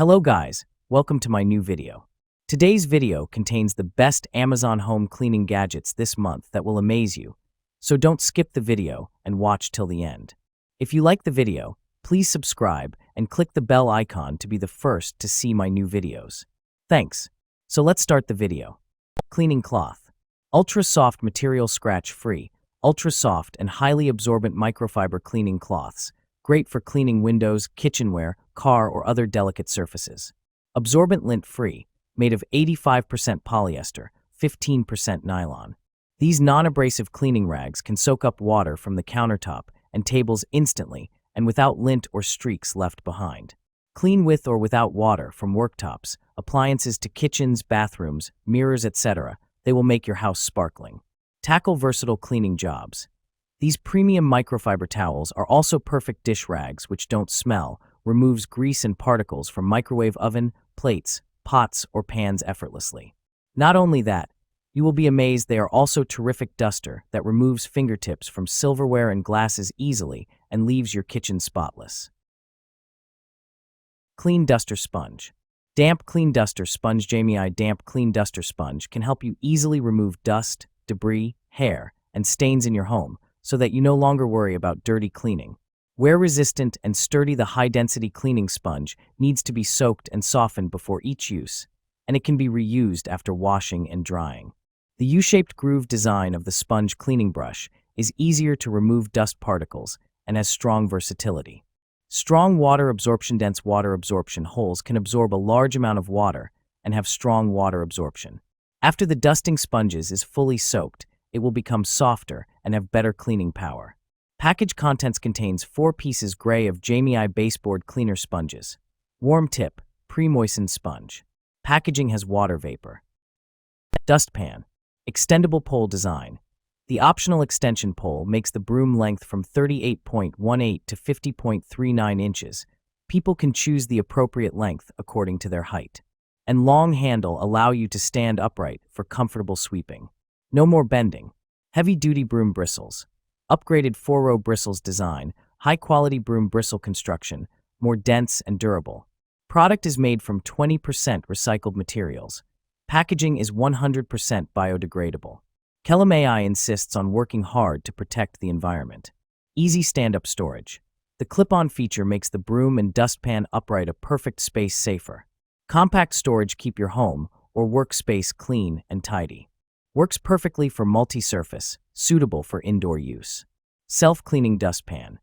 Hello guys, welcome to my new video. Today's video contains the best Amazon home cleaning gadgets this month that will amaze you, so don't skip the video and watch till the end. If you like the video, please subscribe and click the bell icon to be the first to see my new videos. Thanks. So let's start the video. Cleaning cloth. Ultra soft material, scratch-free, ultra soft and highly absorbent microfiber cleaning cloths. Great for cleaning windows, kitchenware, car, or other delicate surfaces. Absorbent, lint-free, made of 85% polyester, 15% nylon. These non-abrasive cleaning rags can soak up water from the countertop and tables instantly and without lint or streaks left behind. Clean with or without water from worktops, appliances to kitchens, bathrooms, mirrors, etc. They will make your house sparkling. Tackle versatile cleaning jobs. These premium microfiber towels are also perfect dish rags which don't smell, removes grease and particles from microwave oven, plates, pots, or pans effortlessly. Not only that, you will be amazed they are also terrific duster that removes fingertips from silverware and glasses easily and leaves your kitchen spotless. Clean Duster Sponge. Damp Clean Duster Sponge. JMI Damp Clean Duster Sponge can help you easily remove dust, debris, hair, and stains in your home so that you no longer worry about dirty cleaning. Wear-resistant and sturdy, the high-density cleaning sponge needs to be soaked and softened before each use, and it can be reused after washing and drying. The U-shaped groove design of the sponge cleaning brush is easier to remove dust particles and has strong versatility. Strong water absorption. Dense water absorption holes can absorb a large amount of water and have strong water absorption. After the dusting sponges is fully soaked, it will become softer and have better cleaning power. Package contents contains 4 pieces gray of JMI baseboard cleaner sponges. Warm tip, pre-moistened sponge. Packaging has water vapor. Dustpan. Extendable pole design. The optional extension pole makes the broom length from 38.18 to 50.39 inches. People can choose the appropriate length according to their height. And long handle allow you to stand upright for comfortable sweeping. No more bending. Heavy-duty broom bristles. Upgraded 4-row bristles design, high-quality broom bristle construction, more dense and durable. Product is made from 20% recycled materials. Packaging is 100% biodegradable. AI insists on working hard to protect the environment. Easy stand-up storage. The clip-on feature makes the broom and dustpan upright a perfect space safer. Compact storage keep your home or workspace clean and tidy. Works perfectly for multi-surface, suitable for indoor use. Self-cleaning dustpan.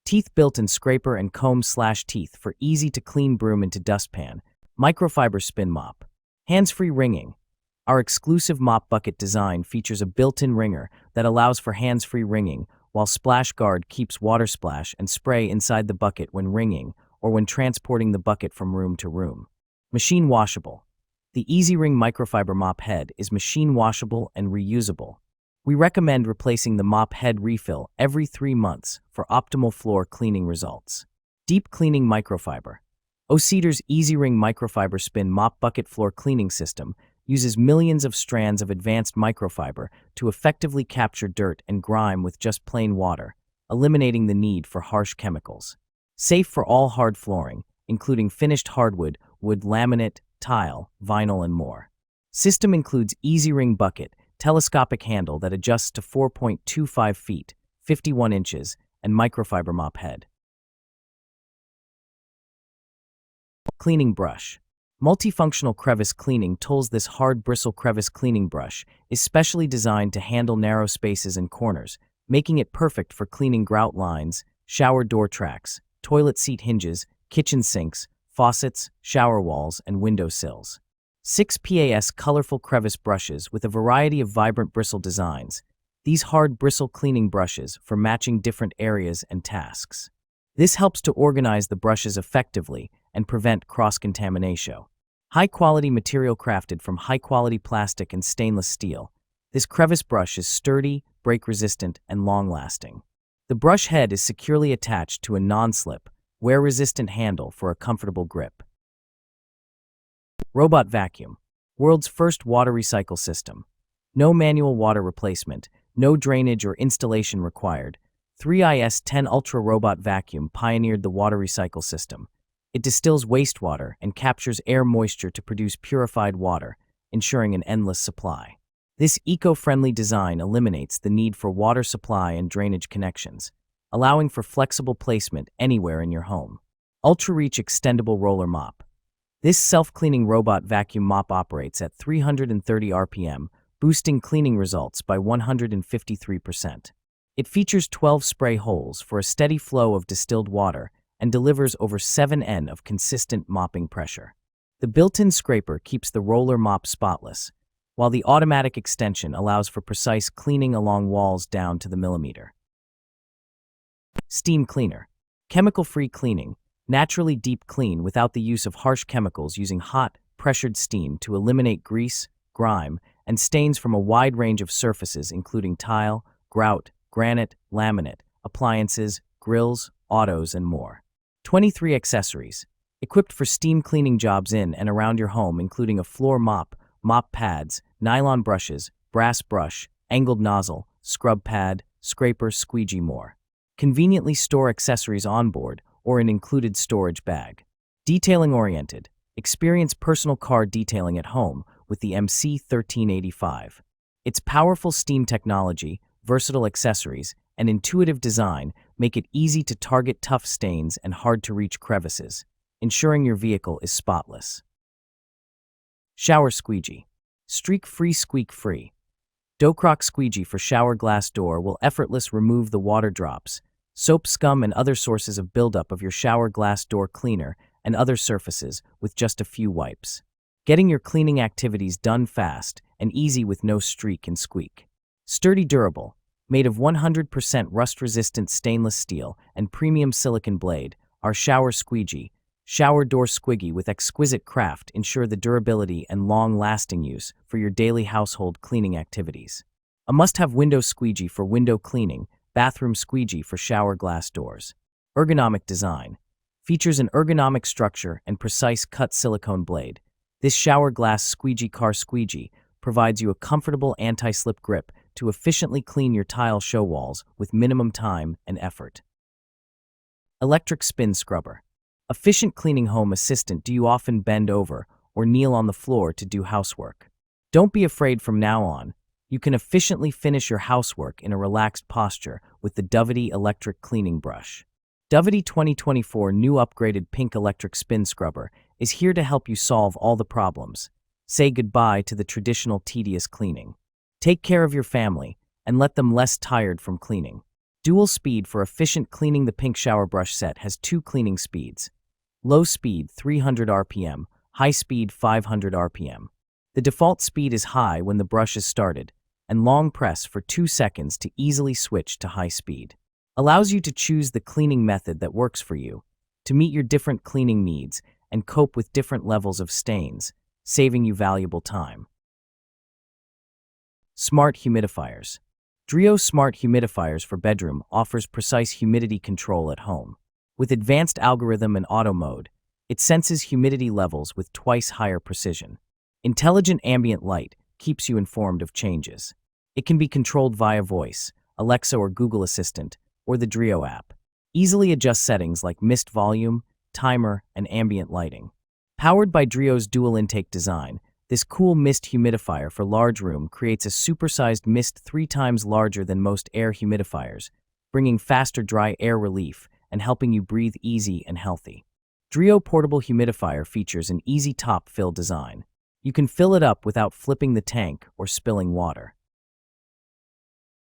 Teeth built-in scraper and comb/teeth for easy-to-clean broom into dustpan. Microfiber spin mop. Hands-free wringing. Our exclusive mop bucket design features a built-in wringer that allows for hands-free wringing, while Splash Guard keeps water splash and spray inside the bucket when wringing or when transporting the bucket from room to room. Machine washable. The Easy Ring microfiber mop head is machine washable and reusable. We recommend replacing the mop head refill every 3 months for optimal floor cleaning results. Deep cleaning microfiber. Cedar's Easy Ring microfiber spin mop bucket floor cleaning system uses millions of strands of advanced microfiber to effectively capture dirt and grime with just plain water, eliminating the need for harsh chemicals. Safe for all hard flooring, including finished hardwood, wood, laminate, tile, vinyl, and more. System includes Easy Ring bucket, telescopic handle that adjusts to 4.25 feet, 51 inches, and microfiber mop head. Cleaning brush. Multifunctional crevice cleaning tools. This hard bristle crevice cleaning brush is specially designed to handle narrow spaces and corners, making it perfect for cleaning grout lines, shower door tracks, toilet seat hinges, kitchen sinks, faucets, shower walls, and window sills. 6 PAS colorful crevice brushes with a variety of vibrant bristle designs. These hard bristle cleaning brushes for matching different areas and tasks. This helps to organize the brushes effectively and prevent cross-contamination. High-quality material crafted from high-quality plastic and stainless steel. This crevice brush is sturdy, break-resistant, and long-lasting. The brush head is securely attached to a non-slip, wear-resistant handle for a comfortable grip. Robot vacuum. World's first water recycle system. No manual water replacement, no drainage or installation required. 3IS10 Ultra Robot Vacuum pioneered the water recycle system. It distills wastewater and captures air moisture to produce purified water, ensuring an endless supply. This eco-friendly design eliminates the need for water supply and drainage connections, allowing for flexible placement anywhere in your home. Ultra-Reach Extendable Roller Mop. This self-cleaning robot vacuum mop operates at 330 RPM, boosting cleaning results by 153%. It features 12 spray holes for a steady flow of distilled water and delivers over 7 N of consistent mopping pressure. The built-in scraper keeps the roller mop spotless, while the automatic extension allows for precise cleaning along walls down to the millimeter. Steam Cleaner. Chemical-free cleaning. Naturally deep clean without the use of harsh chemicals, using hot, pressured steam to eliminate grease, grime, and stains from a wide range of surfaces including tile, grout, granite, laminate, appliances, grills, autos, and more. 23 accessories. Equipped for steam cleaning jobs in and around your home, including a floor mop, mop pads, nylon brushes, brass brush, angled nozzle, scrub pad, scraper, squeegee, more. Conveniently store accessories on board or in included storage bag. Detailing-oriented. Experience personal car detailing at home with the MC1385. Its powerful steam technology, versatile accessories, and intuitive design make it easy to target tough stains and hard-to-reach crevices, ensuring your vehicle is spotless. Shower Squeegee. Streak-free, squeak-free. Docroc Squeegee for shower glass door will effortlessly remove the water drops, soap, scum, and other sources of buildup of your shower glass door cleaner and other surfaces with just a few wipes. Getting your cleaning activities done fast and easy with no streak and squeak. Sturdy, durable. Made of 100% rust-resistant stainless steel and premium silicone blade, our Shower Squeegee, shower door squiggy with exquisite craft ensure the durability and long-lasting use for your daily household cleaning activities. A must-have window squeegee for window cleaning, bathroom squeegee for shower glass doors. Ergonomic design. Features an ergonomic structure and precise cut silicone blade. This shower glass squeegee car squeegee provides you a comfortable anti-slip grip to efficiently clean your tile show walls with minimum time and effort. Electric Spin Scrubber. Efficient cleaning home assistant. Do you often bend over or kneel on the floor to do housework? Don't be afraid. From now on, you can efficiently finish your housework in a relaxed posture with the Dovety electric cleaning brush. Dovety 2024 new upgraded pink electric spin scrubber is here to help you solve all the problems. Say goodbye to the traditional tedious cleaning. Take care of your family and let them less tired from cleaning. Dual speed for efficient cleaning. The pink shower brush set has 2 cleaning speeds. Low speed 300 RPM, high speed 500 RPM. The default speed is high when the brush is started, and long press for 2 seconds to easily switch to high speed. Allows you to choose the cleaning method that works for you, to meet your different cleaning needs and cope with different levels of stains, saving you valuable time. Smart Humidifiers. Drio Smart Humidifiers for bedroom offers precise humidity control at home. With advanced algorithm and auto mode, it senses humidity levels with twice higher precision. Intelligent ambient light keeps you informed of changes. It can be controlled via voice, Alexa or Google Assistant, or the Drio app. Easily adjust settings like mist volume, timer, and ambient lighting. Powered by Drio's dual intake design, this cool mist humidifier for large room creates a supersized mist 3 times larger than most air humidifiers, bringing faster dry air relief and helping you breathe easy and healthy. Drio portable humidifier features an easy top fill design. You can fill it up without flipping the tank or spilling water.